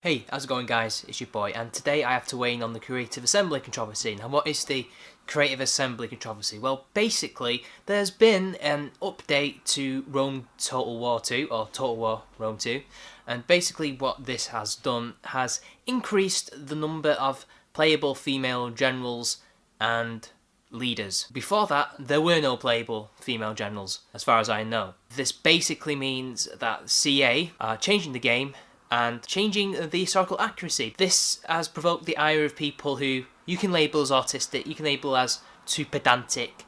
Hey, how's it going guys? It's your boy, and today I have to weigh in on the Creative Assembly controversy. Now what is the Creative Assembly controversy? Well, basically, there's been an update to Rome Total War 2, or Total War Rome 2, and basically what this has done has increased the number of playable female generals and leaders. Before that, there were no playable female generals, as far as I know. This basically means that CA are changing the game and changing the historical accuracy. This has provoked the ire of people who you can label as autistic, you can label as too pedantic,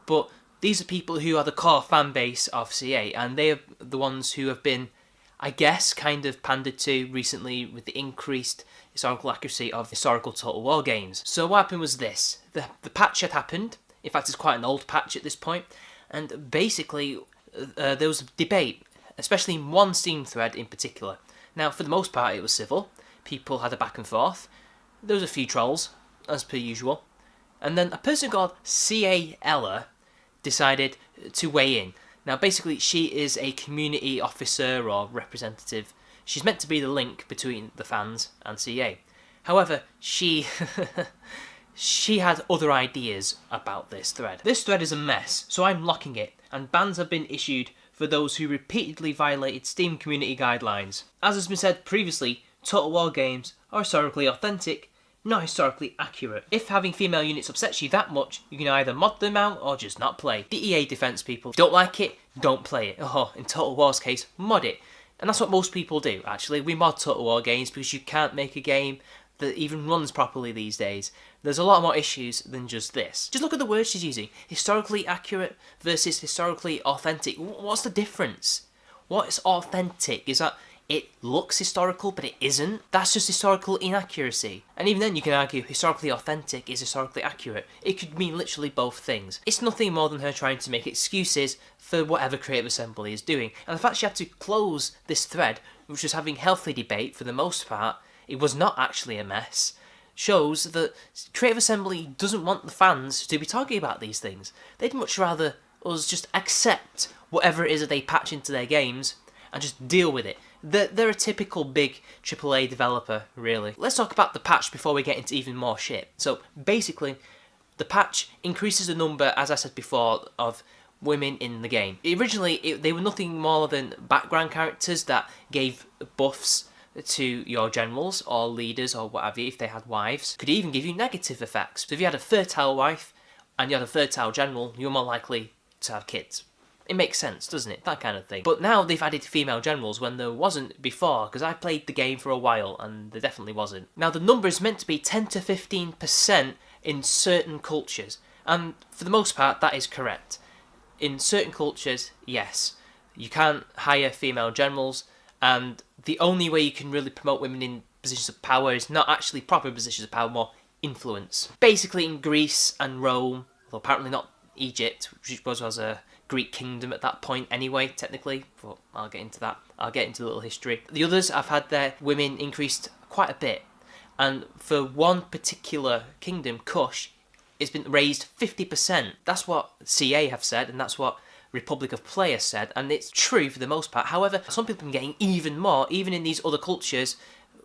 but these are people who are the core fan base of CA, and they are the ones who have been, I guess, kind of pandered to recently with the increased historical accuracy of historical Total War games. So what happened was this. The patch had happened. In fact, it's quite an old patch at this point, and basically there was a debate, especially in one Steam thread in particular. Now, for the most part, it was civil. People had a back and forth. There was a few trolls, as per usual. And then a person called C.A. Ella decided to weigh in. Now, basically, she is a community officer or representative. She's meant to be the link between the fans and CA. However, she had other ideas about this thread. This thread is a mess, so I'm locking it, and bans have been issued for those who repeatedly violated Steam community guidelines. As has been said previously, Total War games are historically authentic, not historically accurate. If having female units upsets you that much, you can either mod them out or just not play. The EA defense people, don't like it, don't play it. Oh, in Total War's case, mod it. And that's what most people do, actually. We mod Total War games because you can't make a game that even runs properly these days. There's a lot more issues than just this. Just look at the words she's using. Historically accurate versus historically authentic. What's the difference? What is authentic? Is that it looks historical but it isn't? That's just historical inaccuracy. And even then you can argue historically authentic is historically accurate. It could mean literally both things. It's nothing more than her trying to make excuses for whatever Creative Assembly is doing. And the fact she had to close this thread, which was having healthy debate for the most part, it was not actually a mess, shows that Creative Assembly doesn't want the fans to be talking about these things. They'd much rather us just accept whatever it is that they patch into their games and just deal with it. They're a typical big AAA developer, really. Let's talk about the patch before we get into even more shit. So basically, the patch increases the number, as I said before, of women in the game. Originally, they were nothing more than background characters that gave buffs to your generals or leaders or whatever if they had wives. Could even give you negative effects. So if you had a fertile wife and you had a fertile general, you're more likely to have kids. It makes sense, doesn't it? That kind of thing. But now they've added female generals when there wasn't before, because I played the game for a while and there definitely wasn't. Now the number is meant to be 10 to 15% in certain cultures, and for the most part that is correct. In certain cultures, yes, you can't hire female generals, and the only way you can really promote women in positions of power is not actually proper positions of power, more influence. Basically in Greece and Rome, although apparently not Egypt, which was a Greek kingdom at that point anyway, technically, but I'll get into that. I'll get into a little history. The others have had their women increased quite a bit, and for one particular kingdom, Kush, it's been raised 50%. That's what CA have said, and that's what Republic of Players said, and it's true for the most part. However, some people have been getting even more, even in these other cultures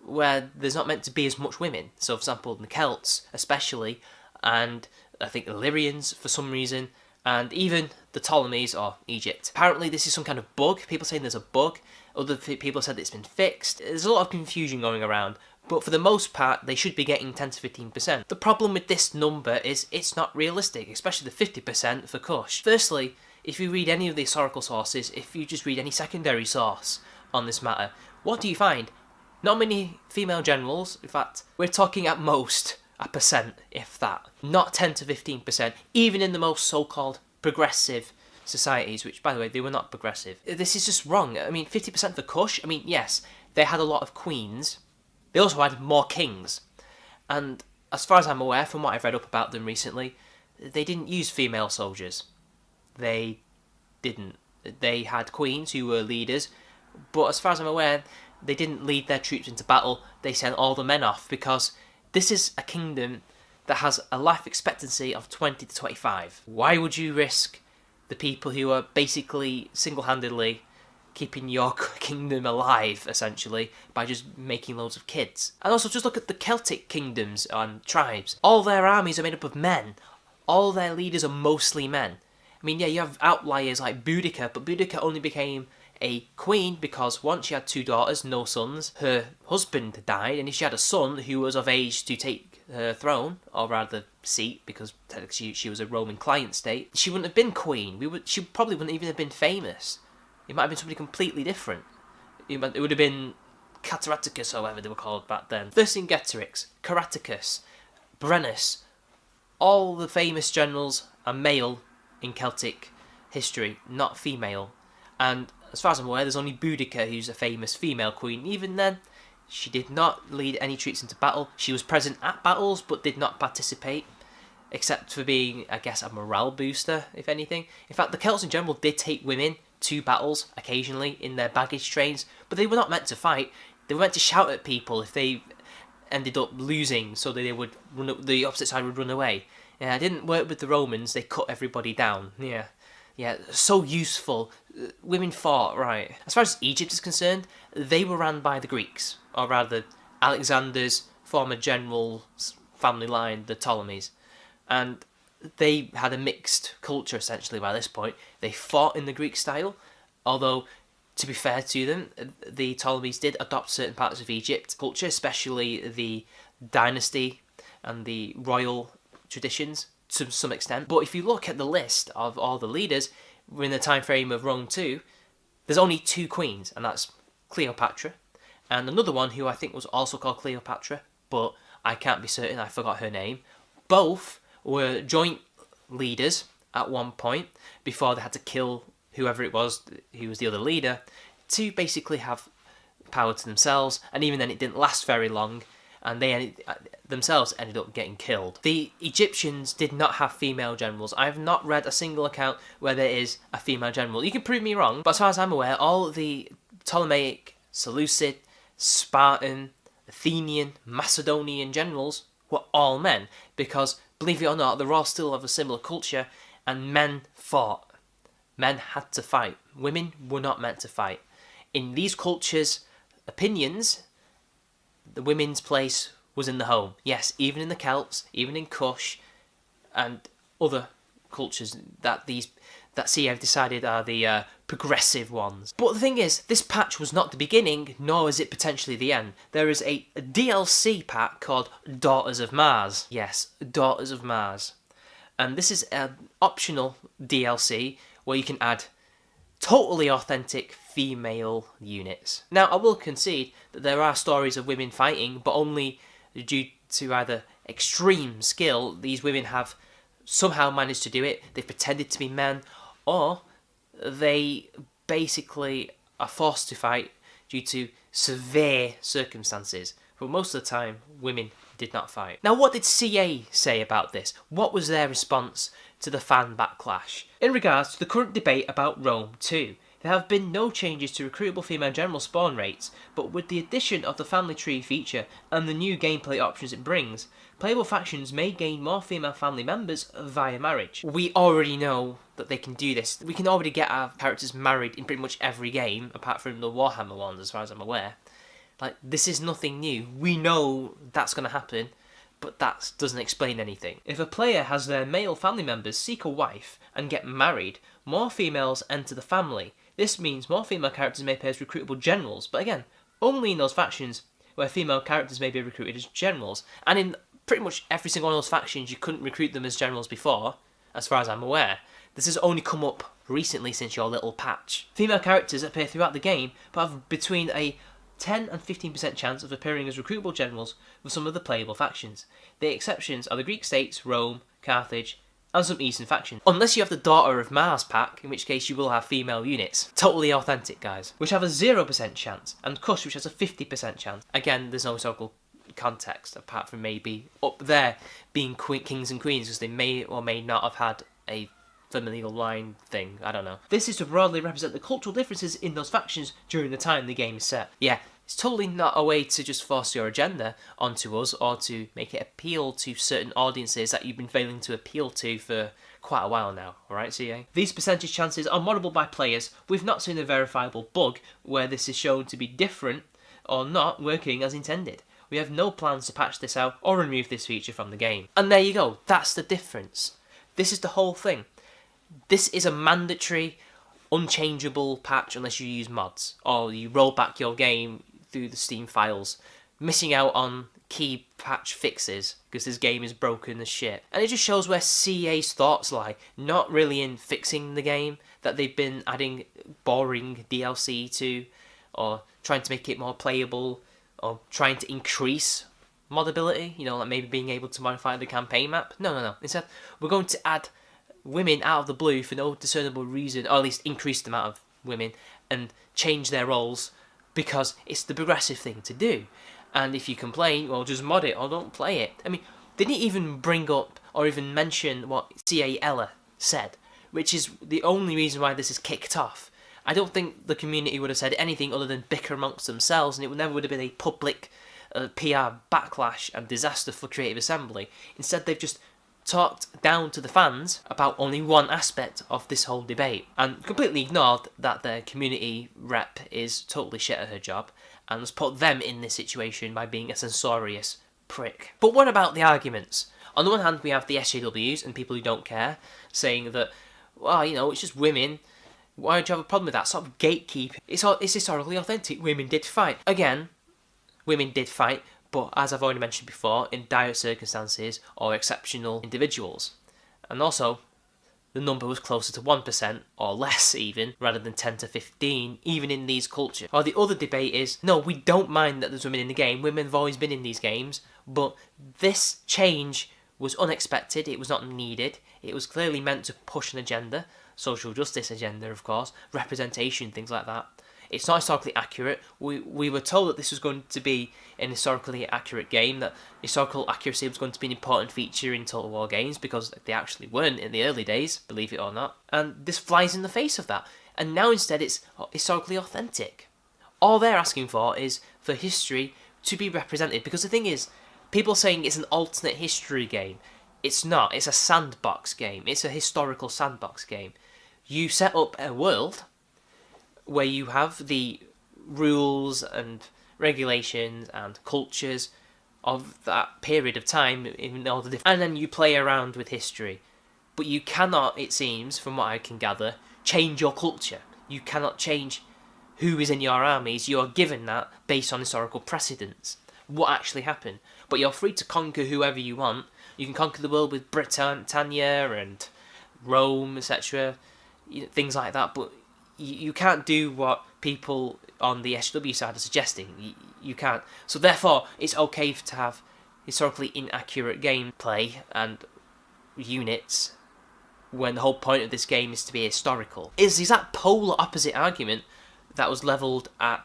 where there's not meant to be as much women. So, for example, the Celts, especially, and I think the Illyrians for some reason, and even the Ptolemies or Egypt. Apparently, this is some kind of bug. People saying there's a bug. Other people said it's been fixed. There's a lot of confusion going around. But for the most part, they should be getting 10 to 15%. The problem with this number is it's not realistic, especially the 50% for Kush. Firstly, if you read any of the historical sources, if you just read any secondary source on this matter, what do you find? Not many female generals. In fact, we're talking at most a percent, if that. Not 10 to 15%, even in the most so-called progressive societies, which, by the way, they were not progressive. This is just wrong. I mean, 50% for Kush, I mean, yes, they had a lot of queens. They also had more kings. And as far as I'm aware, from what I've read up about them recently, they didn't use female soldiers. They didn't. They had queens who were leaders, but as far as I'm aware, they didn't lead their troops into battle. They sent all the men off, because this is a kingdom that has a life expectancy of 20 to 25. Why would you risk the people who are basically single-handedly keeping your kingdom alive, essentially, by just making loads of kids. And also, just look at the Celtic kingdoms and tribes. All their armies are made up of men. All their leaders are mostly men. I mean, yeah, you have outliers like Boudica, but Boudica only became a queen because once she had 2 daughters, no sons, her husband died, and if she had a son who was of age to take her throne, or rather seat, because technically she was a Roman client state, she wouldn't have been queen. She probably wouldn't even have been famous. It might have been somebody completely different. It would have been Caraticus, or whatever they were called back then. Vercingetorix, Caraticus, Brennus, all the famous generals are male in Celtic history, not female. And as far as I'm aware, there's only Boudica who's a famous female queen. Even then, she did not lead any troops into battle. She was present at battles, but did not participate, except for being, I guess, a morale booster, if anything. In fact, the Celts in general did take women to battles occasionally in their baggage trains, but they were not meant to fight. They were meant to shout at people if they ended up losing, so that they would the opposite side would run away. Yeah, it didn't work with the Romans. They cut everybody down. Yeah, so useful. Women fought, right. As far as Egypt is concerned, they were ran by the Greeks, or rather Alexander's former general's family line, the Ptolemies, and they had a mixed culture essentially by this point. They fought in the Greek style, although, to be fair to them, the Ptolemies did adopt certain parts of Egypt culture, especially the dynasty and the royal traditions to some extent. But if you look at the list of all the leaders in the time frame of Rome 2, there's only 2 queens, and that's Cleopatra, and another one who I think was also called Cleopatra, but I can't be certain, I forgot her name. Both were joint leaders at one point before they had to kill whoever it was who was the other leader to basically have power to themselves, and even then it didn't last very long, and they themselves ended up getting killed. The Egyptians did not have female generals. I have not read a single account where there is a female general. You can prove me wrong, but as far as I'm aware, all the Ptolemaic, Seleucid, Spartan, Athenian, Macedonian generals were all men, because, believe it or not, they're all still of a similar culture, and men fought. Men had to fight. Women were not meant to fight. In these cultures' opinions, the women's place was in the home. Yes, even in the Celts, even in Kush, and other cultures that CA have decided are the progressive ones. But the thing is, this patch was not the beginning, nor is it potentially the end. There is a DLC pack called Daughters of Mars. Yes, Daughters of Mars. And this is an optional DLC where you can add totally authentic female units. Now, I will concede that there are stories of women fighting, but only due to either extreme skill. These women have somehow managed to do it. They've pretended to be men, or they basically are forced to fight due to severe circumstances. But most of the time, women did not fight. Now, what did CA say about this? What was their response to the fan backlash? In regards to the current debate about Rome 2, there have been no changes to recruitable female general spawn rates, but with the addition of the family tree feature and the new gameplay options it brings, playable factions may gain more female family members via marriage. We already know that they can do this. We can already get our characters married in pretty much every game, apart from the Warhammer ones, as far as I'm aware. Like, this is nothing new. We know that's going to happen, but that doesn't explain anything. If a player has their male family members seek a wife and get married, more females enter the family. This means more female characters may play as recruitable generals, but again, only in those factions where female characters may be recruited as generals. And in pretty much every single one of those factions, you couldn't recruit them as generals before, as far as I'm aware. This has only come up recently since your little patch. Female characters appear throughout the game, but have between a 10 and 15% chance of appearing as recruitable generals for some of the playable factions. The exceptions are the Greek states, Rome, Carthage, and some Eastern factions. Unless you have the Daughter of Mars pack, in which case you will have female units. Totally authentic, guys. Which have a 0% chance, and Kush, which has a 50% chance. Again, there's no historical context, apart from maybe up there being kings and queens, because they may or may not have had a familial line thing, I don't know. This is to broadly represent the cultural differences in those factions during the time the game is set. Yeah, It's totally not a way to just force your agenda onto us or to make it appeal to certain audiences that you've been failing to appeal to for quite a while now, alright CA? These percentage chances are moddable by players. We've not seen a verifiable bug where this is shown to be different or not working as intended. We have no plans to patch this out or remove this feature from the game. And there you go, that's the difference. This is the whole thing. This is a mandatory, unchangeable patch unless you use mods, or you roll back your game through the Steam files, missing out on key patch fixes because this game is broken as shit. And it just shows where CEA's thoughts lie, not really in fixing the game that they've been adding boring DLC to, or trying to make it more playable, or trying to increase modability, like maybe being able to modify the campaign map. No. Instead, we're going to add women out of the blue for no discernible reason, or at least increase the amount of women, and change their roles because it's the progressive thing to do. And if you complain, well, just mod it or don't play it. I mean, they didn't even bring up or even mention what CA Ella said, which is the only reason why this is kicked off. I don't think the community would have said anything other than bicker amongst themselves, and it never would have been a public PR backlash and disaster for Creative Assembly. Instead, they've just talked down to the fans about only one aspect of this whole debate, and completely ignored that their community rep is totally shit at her job, and has put them in this situation by being a censorious prick. But what about the arguments? On the one hand, we have the SJWs and people who don't care, saying that, well, it's just women. Why don't you have a problem with that? Sort of gatekeep. It's historically authentic. Women did fight. Again, women did fight, but as I've already mentioned before, in dire circumstances or exceptional individuals. And also, the number was closer to 1% or less even, rather than 10 to 15, even in these cultures. Or the other debate is, no, we don't mind that there's women in the game. Women have always been in these games, but this change was unexpected. It was not needed. It was clearly meant to push an agenda. Social justice agenda, of course, representation, things like that. It's not historically accurate. We were told that this was going to be an historically accurate game, that historical accuracy was going to be an important feature in Total War games, because they actually weren't in the early days, believe it or not. And this flies in the face of that. And now instead it's historically authentic. All they're asking for is for history to be represented, because the thing is, people saying it's an alternate history game. It's not. It's a sandbox game. It's a historical sandbox game. You set up a world where you have the rules and regulations and cultures of that period of time in all the different, and then you play around with history. But you cannot, it seems, from what I can gather, change your culture. You cannot change who is in your armies. You are given that based on historical precedents, what actually happened. But you're free to conquer whoever you want. You can conquer the world with Britannia and Rome, etc., things like that, but you can't do what people on the SW side are suggesting. You can't. So therefore, it's okay to have historically inaccurate gameplay and units when the whole point of this game is to be historical. It's the exact polar opposite argument that was levelled at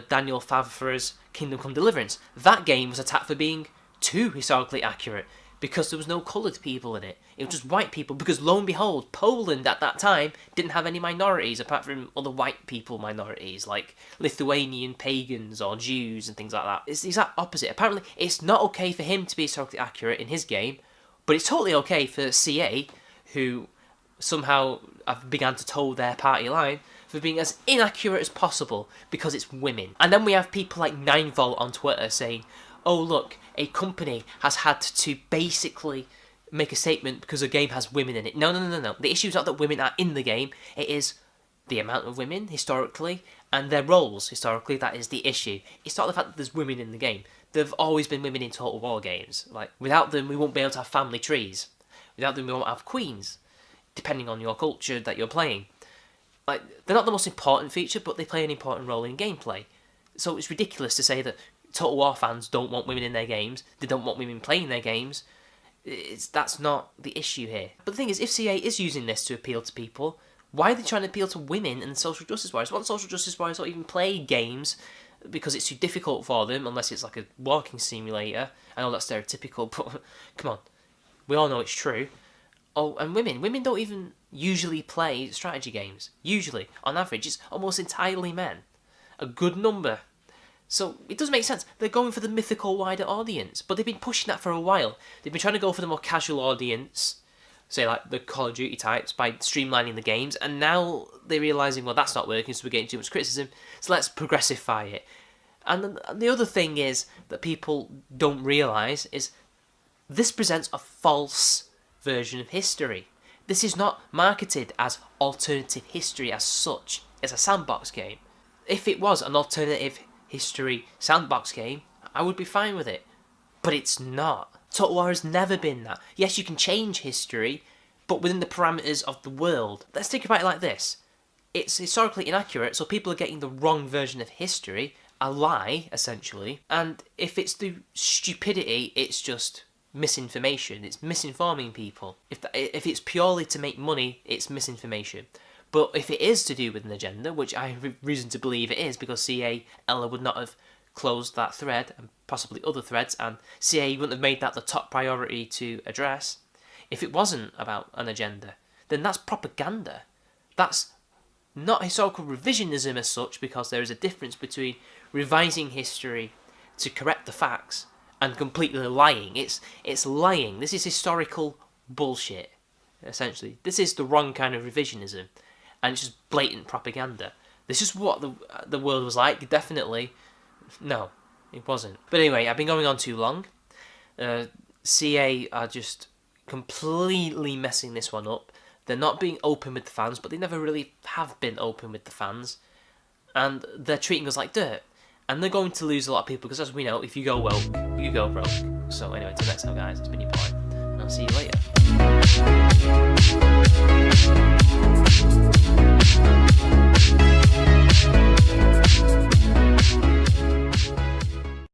Daniel Favre's Kingdom Come Deliverance. That game was attacked for being too historically accurate, because there was no coloured people in it. It was just white people, because lo and behold, Poland at that time didn't have any minorities apart from other white people minorities, like Lithuanian pagans or Jews and things like that. It's the exact opposite. Apparently, it's not okay for him to be historically accurate in his game, but it's totally okay for CA, who somehow have begun to toe their party line, for being as inaccurate as possible, because it's women. And then we have people like 9volt on Twitter saying, oh look, a company has had to basically make a statement because a game has women in it. No. The issue is not that women are in the game. It is the amount of women, historically, and their roles, historically. That is the issue. It's not the fact that there's women in the game. There have always been women in Total War games. Like, without them, we won't be able to have family trees. Without them, we won't have queens, depending on your culture that you're playing. Like, they're not the most important feature, but they play an important role in gameplay. So it's ridiculous to say that Total War fans don't want women in their games, they don't want women playing their games. That's not the issue here. But the thing is, if CA is using this to appeal to people, why are they trying to appeal to women and social justice warriors? What social justice warriors don't even play games because it's too difficult for them, unless it's like a walking simulator. I know that's stereotypical, but come on, we all know it's true. Oh, and women don't even usually play strategy games. Usually, on average, it's almost entirely men. A good number. So it doesn't make sense. They're going for the mythical wider audience, but they've been pushing that for a while. They've been trying to go for the more casual audience, say like the Call of Duty types, by streamlining the games, and now they're realising, well, that's not working, so we're getting too much criticism, so let's progressify it. And the other thing is that people don't realise is this presents a false version of history. This is not marketed as alternative history as such. It's a sandbox game. If it was an alternative history sandbox game, I would be fine with it. But it's not. Total War has never been that. Yes, you can change history, but within the parameters of the world. Let's think about it like this. It's historically inaccurate, so people are getting the wrong version of history, a lie, essentially. And if it's through stupidity, it's just misinformation. It's misinforming people. If it's purely to make money, it's misinformation. But if it is to do with an agenda, which I have reason to believe it is, because CA Ella would not have closed that thread, and possibly other threads, and CA wouldn't have made that the top priority to address. If it wasn't about an agenda, then that's propaganda. That's not historical revisionism as such, because there is a difference between revising history to correct the facts and completely lying. It's lying. This is historical bullshit, essentially. This is the wrong kind of revisionism, and it's just blatant propaganda. This is what the world was like, definitely. No, it wasn't. But anyway, I've been going on too long. CA are just completely messing this one up. They're not being open with the fans, but they never really have been open with the fans. And they're treating us like dirt. And they're going to lose a lot of people, because as we know, if you go woke, you go broke. So anyway, until next time, guys, it's been your boy, and I'll see you later.